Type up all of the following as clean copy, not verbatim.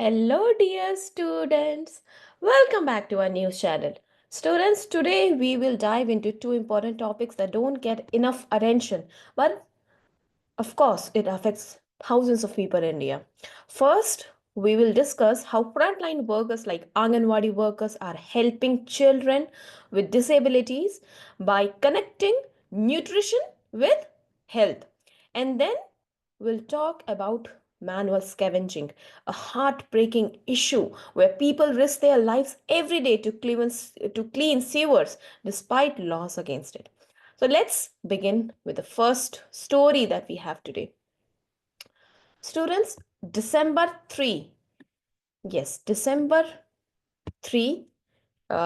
Hello, dear students. Welcome back to our news channel. Students, today we will dive into two important topics that don't get enough attention, but of course, it affects thousands of people in India. First, we will discuss how frontline workers like Anganwadi workers are helping children with disabilities by connecting nutrition with health. And then we'll talk about manual scavenging, a heartbreaking issue where people risk their lives every day to clean sewers despite laws against it. So let's begin with the first story that we have today. Students, December 3. Yes, December 3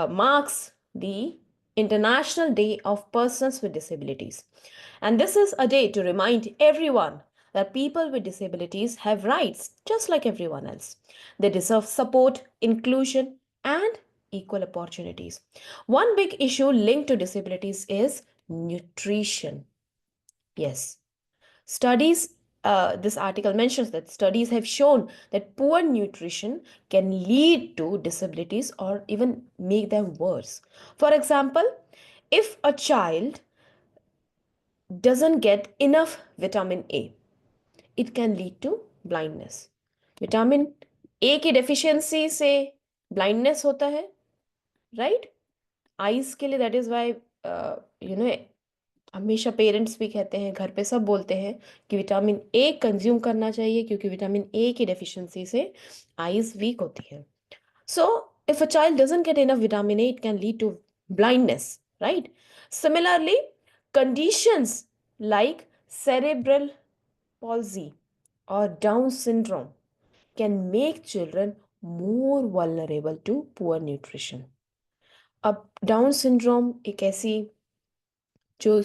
marks the International Day of Persons with Disabilities. And this is a day to remind everyone that people with disabilities have rights just like everyone else. They deserve support, inclusion, and equal opportunities. One big issue linked to disabilities is nutrition. Yes, this article mentions that studies have shown that poor nutrition can lead to disabilities or even make them worse. For example, if a child doesn't get enough vitamin A, it can lead to blindness. Vitamin A की deficiency से blindness होता है, right? Eyes के लिए that is why हमेशा parents भी कहते हैं, घर पे सब बोलते हैं कि विटामिन ए कंज्यूम करना चाहिए क्योंकि विटामिन ए की डेफिशिएंसी से आईज वीक होती है. So, if a child doesn't get enough vitamin A, it can lead to blindness, right? Similarly, conditions like cerebral palsy or Down syndrome can make children more vulnerable to poor nutrition. अब down syndrome एक ऐसी जो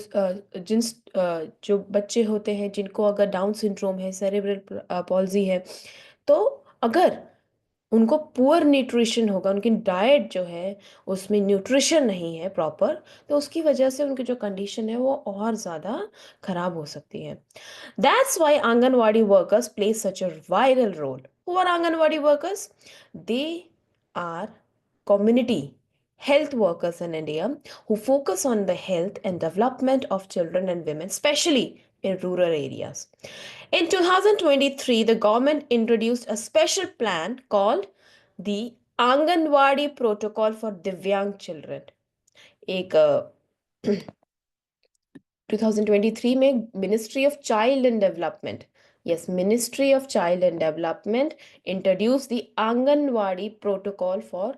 जो बच्चे होते हैं जिनको अगर डाउन सिंड्रोम है, सेरेब्रल पॉल्जी है, तो अगर उनको पुअर न्यूट्रिशन होगा, उनकी डाइट जो है उसमें न्यूट्रिशन नहीं है प्रॉपर, तो उसकी वजह से उनकी जो कंडीशन है वो और ज़्यादा खराब हो सकती है. That's why anganwadi workers play such a viral role. Who are anganwadi workers? They are community health workers in India who focus on the health and development of children and women, especially in rural areas. In 2023, the government introduced a special plan called the Anganwadi Protocol for Divyang Children. एक 2023 में ministry of child and development, yes, Ministry of Child and Development introduced the Anganwadi Protocol for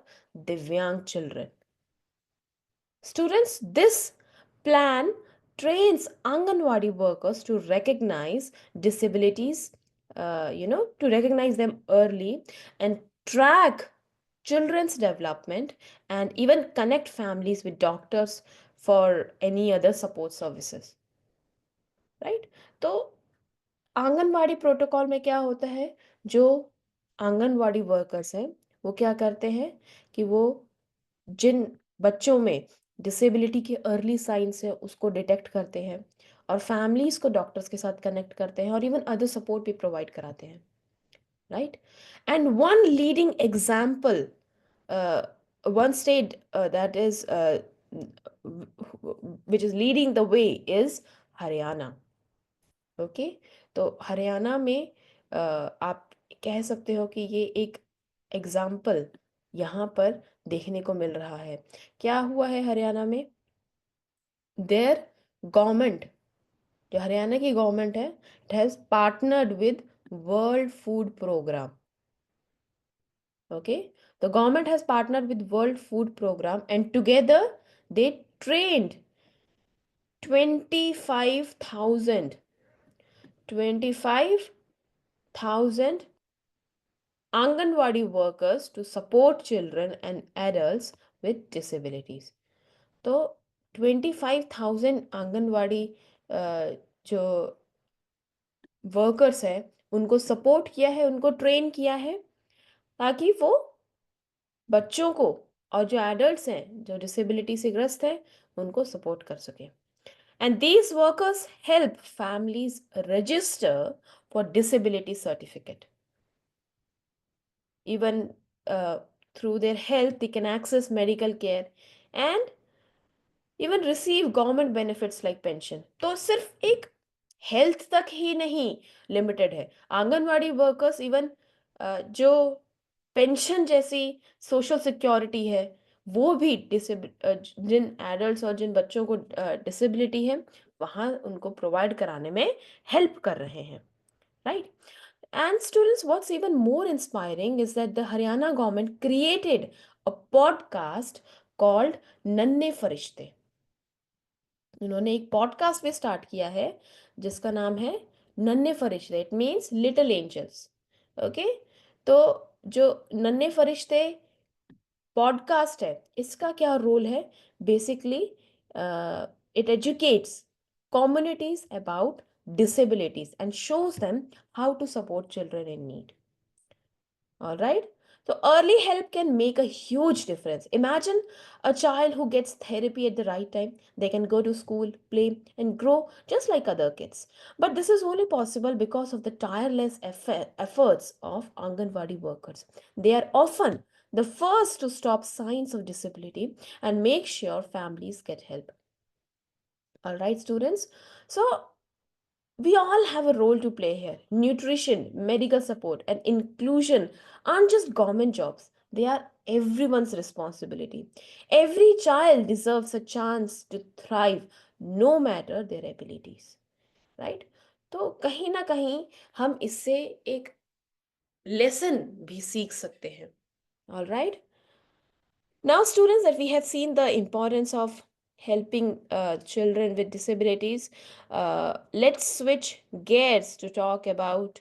Divyang children. Students, this plan trains Anganwadi workers to recognize disabilities, to recognize them early and track children's development and even connect families with doctors for any other support services. Right? तो anganwadi protocol में क्या होता है, जो anganwadi workers हैं वो क्या करते हैं कि वो जिन बच्चों में डिसेबिलिटी के अर्ली साइंस है उसको डिटेक्ट करते हैं और फैमिलीज को डॉक्टर्स के साथ कनेक्ट करते हैं और इवन अदर सपोर्ट भी प्रोवाइड कराते हैं, right? And one leading example, one state that is which is leading the way is Haryana. Okay, तो हरियाणा में आप कह सकते हो कि ये एक एग्जाम्पल यहाँ पर देखने को मिल रहा है. क्या हुआ है हरियाणा में? देयर गवर्नमेंट, जो हरियाणा की गवर्नमेंट है, it has partnered with World Food Programme. Okay, the government has partnered with World Food Program and together they trained 25,000 Anganwadi workers to support children and adults with disabilities. तो 25,000 आंगनवाड़ी जो workers हैं उनको support किया है, उनको train किया है ताकि वो बच्चों को और जो एडल्ट्स हैं जो डिसेबिलिटी से ग्रस्त हैं उनको सपोर्ट कर सके. And these workers help families register for disability certificate. even uh, through their health, they can access medical care and even receive government benefits like pension. तो सिर्फ एक हेल्थ तक ही नहीं लिमिटेड है, आंगनवाड़ी वर्कर्स इवन जो pension जैसी social security है वो भी जिन एडल्ट्स और जिन बच्चों को डिसेबिलिटी है वहाँ उनको प्रोवाइड कराने में हेल्प कर रहे हैं, right. And students, what's even more inspiring is that the Haryana government created a podcast called Nanne Farishte। उन्होंने एक पॉडकास्ट भी स्टार्ट किया है जिसका नाम है Nanhe Farishte, it means little angels. Okay, तो जो नन्हे फरिश्ते पॉडकास्ट है इसका क्या रोल है, basically it educates communities about disabilities and shows them how to support children in need. All right. So early help can make a huge difference. Imagine a child who gets therapy at the right time. They can go to school, play, and grow just like other kids. But this is only possible because of the tireless efforts of Anganwadi workers. They are often the first to stop signs of disability and make sure families get help. All right, students. So we all have a role to play here. Nutrition, medical support, and inclusion aren't just government jobs, they are everyone's responsibility. Every child deserves a chance to thrive no matter their abilities, right? तो कहीं ना कहीं हम इससे एक lesson भी सीख सकते हैं। All right, now, students, that we have seen the importance of helping children with disabilities, let's switch gears to talk about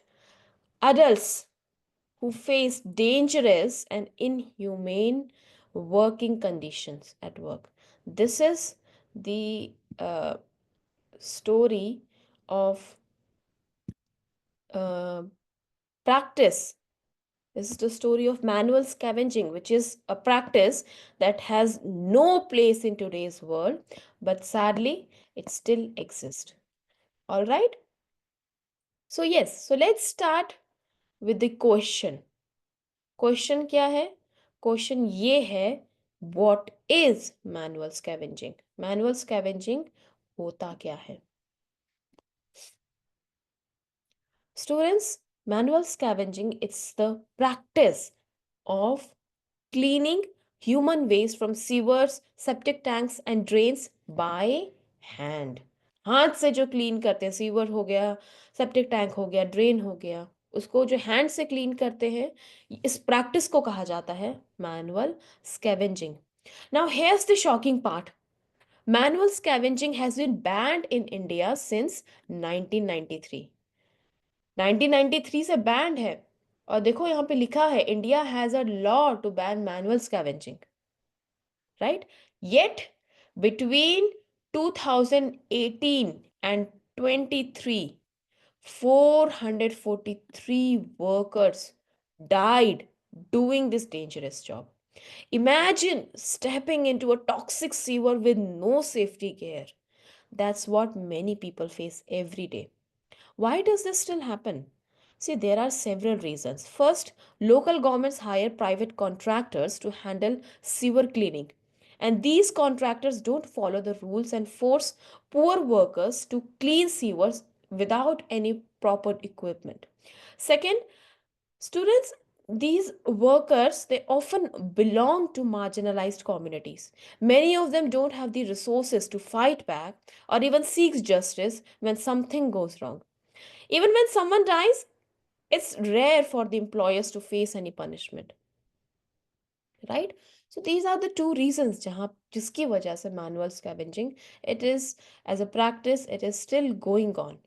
adults who face dangerous and inhumane working conditions at work. This is the story of uh, practice. This is the story of manual scavenging, which is a practice that has no place in today's world, but sadly, it still exists. All right. So, yes, so let's start with the question. Question क्या है? Question ये है, what is manual scavenging? Manual scavenging होता क्या है? Students, manual scavenging, it's the practice of cleaning human waste from sewers, septic tanks and drains by hand। हाथ से जो क्लीन करते हैं, सीवर हो गया, सेप्टिक टैंक हो गया, ड्रेन हो गया, उसको जो हैंड से क्लीन करते हैं, इस प्रैक्टिस को कहा जाता है manual scavenging. Now here's the shocking part, manual scavenging has been banned in India since 1993। 1993 से बैंड है। और देखो यहाँ पे लिखा है India has a law to ban manual scavenging, right. Yet between 2018 and 23, 443 workers died doing this dangerous job. Imagine stepping into a toxic sewer with no safety care. That's what many people face every day. Why does this still happen? See, there are several reasons. First, local governments hire private contractors to handle sewer cleaning. And these contractors don't follow the rules and force poor workers to clean sewers without any proper equipment. Second, students, these workers, they often belong to marginalized communities. Many of them don't have the resources to fight back or even seek justice when something goes wrong. Even when someone dies, it's rare for the employers to face any punishment, right? So these are the two reasons जहाँ जिसकी वजह से manual scavenging, it is as a practice, it is still going on.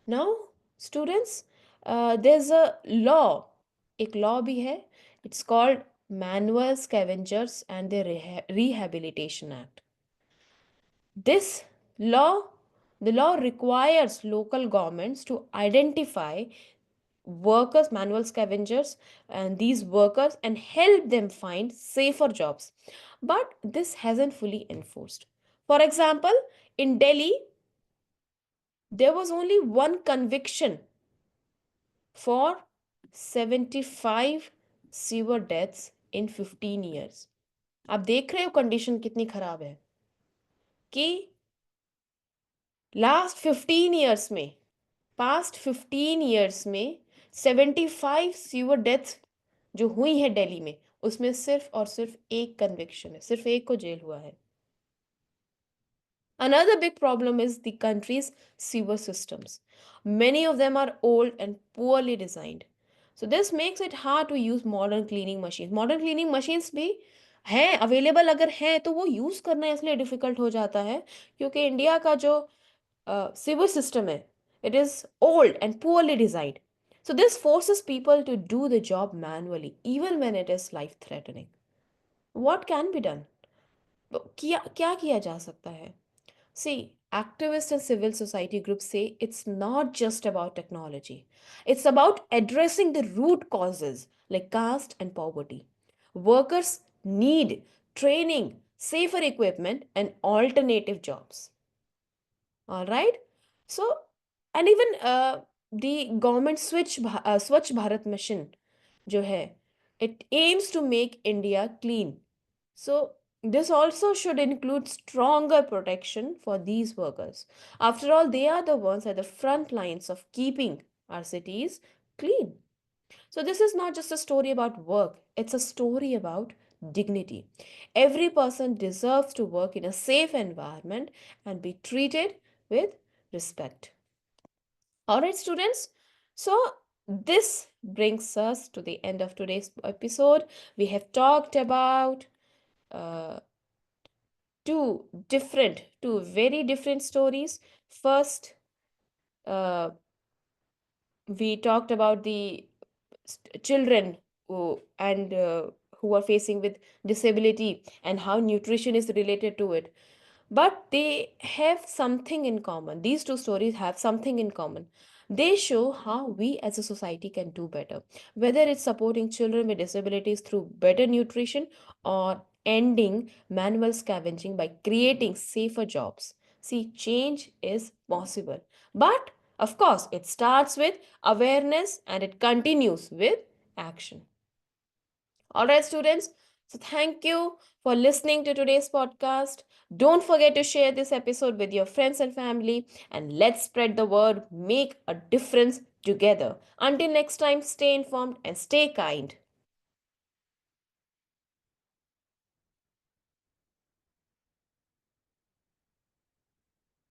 Now, students, there's a law, एक law भी है, it's called Manual Scavengers and the Rehabilitation Act. This law, the law requires local governments to identify workers, manual scavengers, and these workers and help them find safer jobs. But this hasn't fully enforced. For example, in Delhi, there was only one conviction for 75 sewer deaths in 15 years। आप देख रहे हो condition कितनी खराब है कि last 15 years में, past 15 years में 75 सीवर डेथ्स जो हुई है दिल्ली में, उसमें सिर्फ और सिर्फ एक कन्विक्शन है, सिर्फ एक को जेल हुआ है। Another big problem is the country's sewer systems. Many of them are old and poorly designed. So this makes it hard to use modern cleaning machines. Modern cleaning machines भी हैं available, अगर हैं तो वो use करना इसलिए difficult हो जाता है क्योंकि इंडिया का जो sewer system है, it is old and poorly designed. So this forces people to do the job manually even when it is life threatening. What can be done? किया क्या किया जा सकता है? See, activists and civil society groups say it's not just about technology. It's about addressing the root causes like caste and poverty. Workers need training, safer equipment, and alternative jobs. All right? So, and even the government Swachh Bharat mission जो है, it aims to make India clean. So, this also should include stronger protection for these workers. After all, they are the ones at the front lines of keeping our cities clean. So, this is not just a story about work, it's a story about dignity. Every person deserves to work in a safe environment and be treated with respect. All right, students. So, this brings us to the end of today's episode. We have talked about uh, two very different stories. First, uh, we talked about the children who are facing with disability and how nutrition is related to it, but they have something in common. These two stories have something in common. They show how we as a society can do better, whether it's supporting children with disabilities through better nutrition or ending manual scavenging by creating safer jobs. See, change is possible, but of course it starts with awareness and it continues with action. All right, students. So, thank you for listening to today's podcast. Don't forget to share this episode with your friends and family, and let's spread the word, make a difference together. Until next time, stay informed and stay kind.